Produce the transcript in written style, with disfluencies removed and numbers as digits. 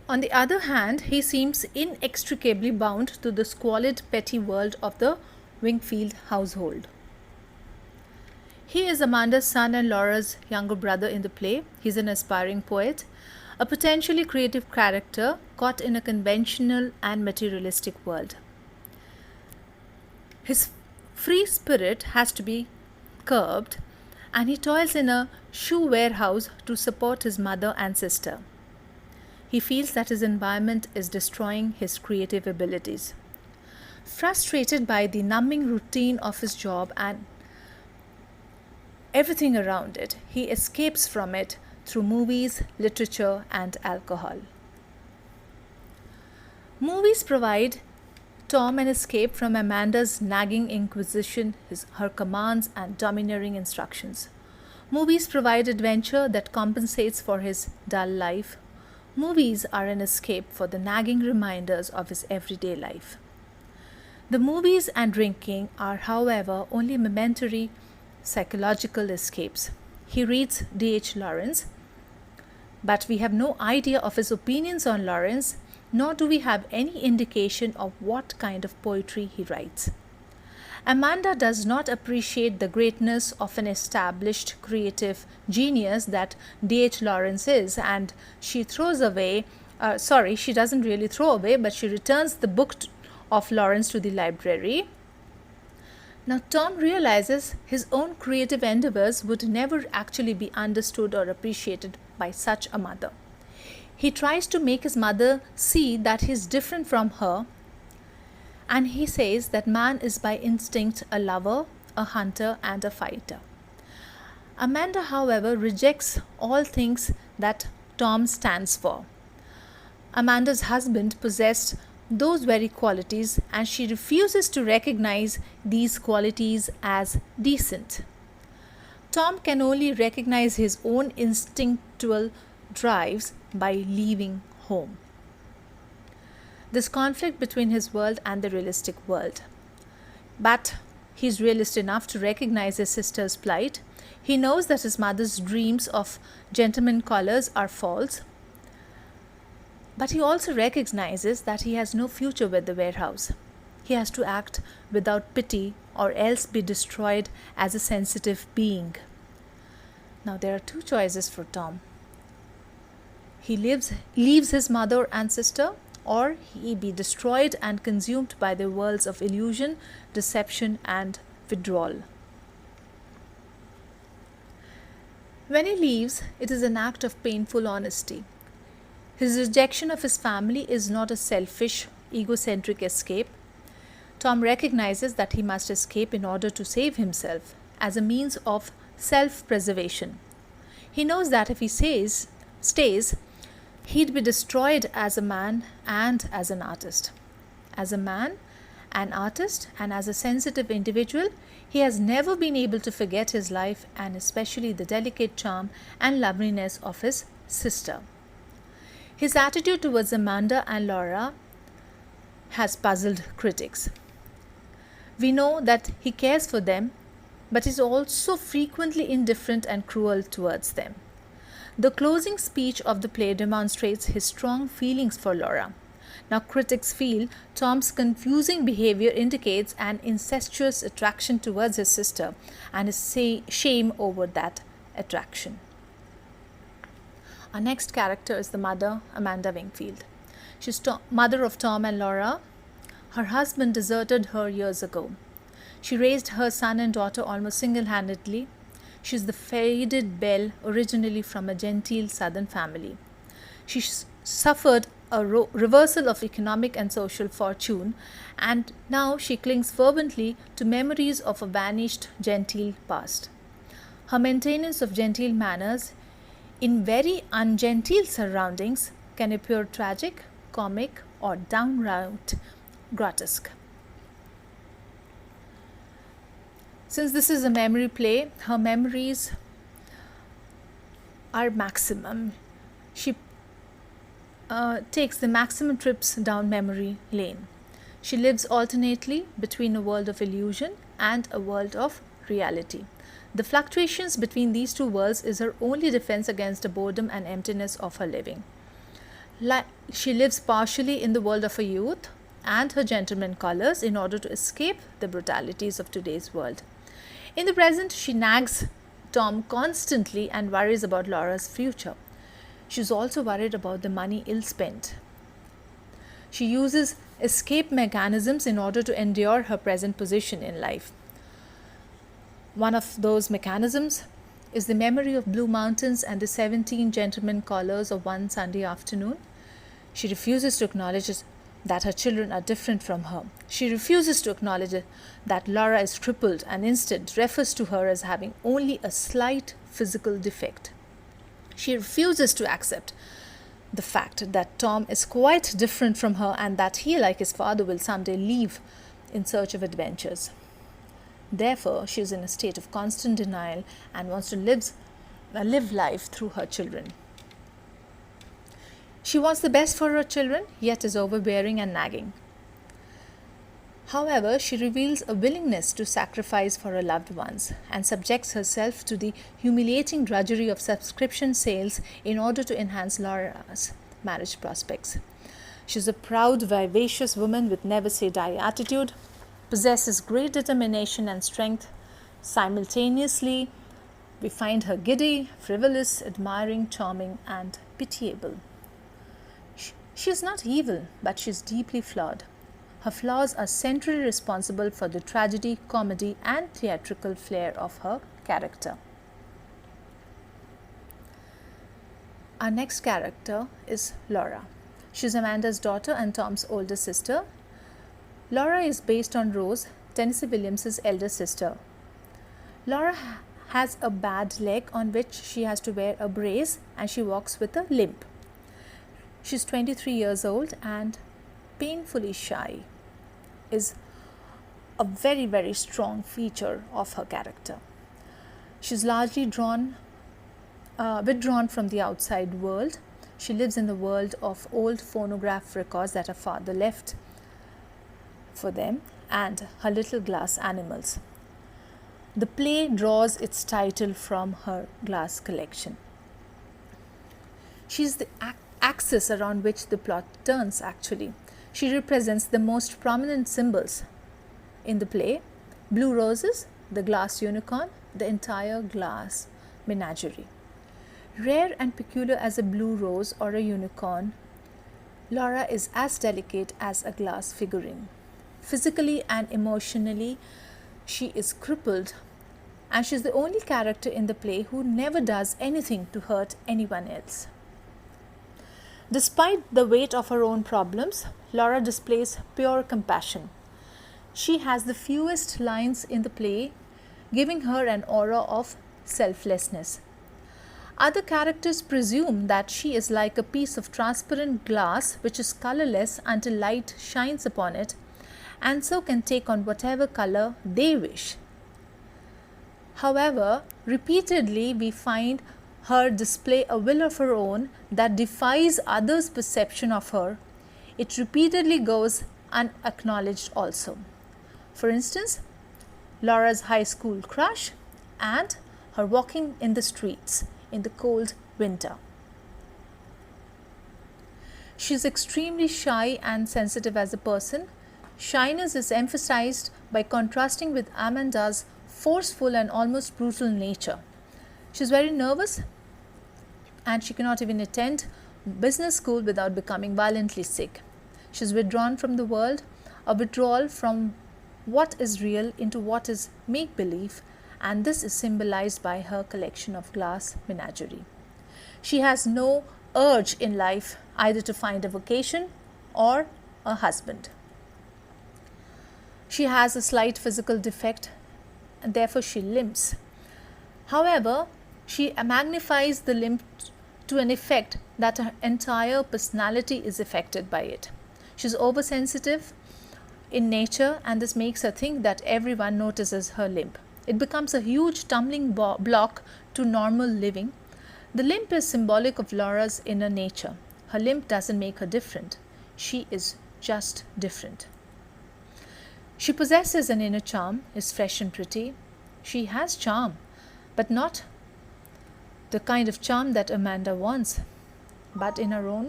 On the other hand, he seems inextricably bound to the squalid, petty world of the Wingfield household. He is Amanda's son and Laura's younger brother in the play. He's an aspiring poet, a potentially creative character caught in a conventional and materialistic world. His free spirit has to be curbed, and he toils in a shoe warehouse to support his mother and sister. He feels that his environment is destroying his creative abilities. Frustrated by the numbing routine of his job and everything around it, he escapes from it through movies, literature, and alcohol. Movies provide Tom an escape from Amanda's nagging inquisition, her commands, and domineering instructions. Movies provide adventure that compensates for his dull life. Movies are an escape for the nagging reminders of his everyday life. The movies and drinking are, however, only momentary psychological escapes. He reads D.H. Lawrence, but we have no idea of his opinions on Lawrence, nor do we have any indication of what kind of poetry he writes. Amanda does not appreciate the greatness of an established creative genius that D.H. Lawrence is, and she throws away, she doesn't really throw away, but she returns the book of Lawrence to the library. Now, Tom realizes his own creative endeavors would never actually be understood or appreciated by such a mother. He tries to make his mother see that he is different from her, and he says that man is by instinct a lover, a hunter, and a fighter. Amanda, however, rejects all things that Tom stands for. Amanda's husband possessed those very qualities, and she refuses to recognize these qualities as decent. Tom can only recognize his own instinctual drives by leaving home. This conflict between his world and the realistic world. But he's realist enough to recognize his sister's plight. He knows that his mother's dreams of gentleman collars are false. But he also recognizes that he has no future with the warehouse. He has to act without pity or else be destroyed as a sensitive being. Now there are two choices for Tom. He leaves his mother and sister, or he be destroyed and consumed by the worlds of illusion, deception, and withdrawal. When he leaves, it is an act of painful honesty. His rejection of his family is not a selfish, egocentric escape. Tom recognizes that he must escape in order to save himself as a means of self-preservation. He knows that if he stays, he'd be destroyed as a man and as an artist. As a man, an artist, and as a sensitive individual, he has never been able to forget his life and especially the delicate charm and loveliness of his sister. His attitude towards Amanda and Laura has puzzled critics. We know that he cares for them, but is also frequently indifferent and cruel towards them. The closing speech of the play demonstrates his strong feelings for Laura. Now, critics feel Tom's confusing behavior indicates an incestuous attraction towards his sister and his shame over that attraction. Our next character is the mother, Amanda Wingfield. She's mother of Tom and Laura. Her husband deserted her years ago. She raised her son and daughter almost single-handedly. She is the faded belle, originally from a genteel southern family. She suffered a reversal of economic and social fortune, and now she clings fervently to memories of a vanished genteel past. Her maintenance of genteel manners in very ungenteel surroundings can appear tragic, comic, or downright grotesque. Since this is a memory play, her memories are maximum. She takes the maximum trips down memory lane. She lives alternately between a world of illusion and a world of reality. The fluctuations between these two worlds is her only defense against the boredom and emptiness of her living. She lives partially in the world of her youth and her gentleman colors in order to escape the brutalities of today's world. In the present, she nags Tom constantly and worries about Laura's future. She's also worried about the money ill spent. She uses escape mechanisms in order to endure her present position in life. One of those mechanisms is the memory of Blue Mountains and the 17 gentlemen callers of one Sunday afternoon. She refuses to acknowledge that her children are different from her. She refuses to acknowledge that Laura is crippled and instead refers to her as having only a slight physical defect. She refuses to accept the fact that Tom is quite different from her and that he, like his father, will someday leave in search of adventures. Therefore, she is in a state of constant denial and wants to live life through her children. She wants the best for her children, yet is overbearing and nagging. However, she reveals a willingness to sacrifice for her loved ones and subjects herself to the humiliating drudgery of subscription sales in order to enhance Laura's marriage prospects. She is a proud, vivacious woman with never-say-die attitude, possesses great determination and strength. Simultaneously, we find her giddy, frivolous, admiring, charming, and pitiable. She is not evil, but she is deeply flawed. Her flaws are centrally responsible for the tragedy, comedy, and theatrical flair of her character. Our next character is Laura. She is Amanda's daughter and Tom's older sister. Laura is based on Rose, Tennessee Williams' elder sister. Laura has a bad leg on which she has to wear a brace and she walks with a limp. She's 23 years old and painfully shy is a very, very strong feature of her character. She's largely withdrawn from the outside world. She lives in the world of old phonograph records that her father left for them and her little glass animals. The play draws its title from her glass collection. She's the axis around which the plot turns actually. She represents the most prominent symbols in the play: blue roses, the glass unicorn, the entire glass menagerie. Rare and peculiar as a blue rose or a unicorn, Laura is as delicate as a glass figurine. Physically and emotionally, she is crippled, and she is the only character in the play who never does anything to hurt anyone else. Despite the weight of her own problems, Laura displays pure compassion. She has the fewest lines in the play, giving her an aura of selflessness. Other characters presume that she is like a piece of transparent glass which is colorless until light shines upon it, and so can take on whatever color they wish. However, repeatedly we find her display a will of her own that defies others' perception of her. It repeatedly goes unacknowledged also. For instance, Laura's high school crush and her walking in the streets in the cold winter. She is extremely shy and sensitive as a person. Shyness is emphasized by contrasting with Amanda's forceful and almost brutal nature. She is very nervous and she cannot even attend business school without becoming violently sick. She is withdrawn from the world, a withdrawal from what is real into what is make-believe, and this is symbolized by her collection of glass menagerie. She has no urge in life either to find a vocation or a husband. She has a slight physical defect and therefore she limps. However, she magnifies the limp to an effect that her entire personality is affected by it. She is oversensitive in nature, and this makes her think that everyone notices her limp. It becomes a huge stumbling block to normal living. The limp is symbolic of Laura's inner nature. Her limp doesn't make her different. She is just different. She possesses an inner charm, is fresh and pretty. She has charm, but not the kind of charm that Amanda wants, but in her own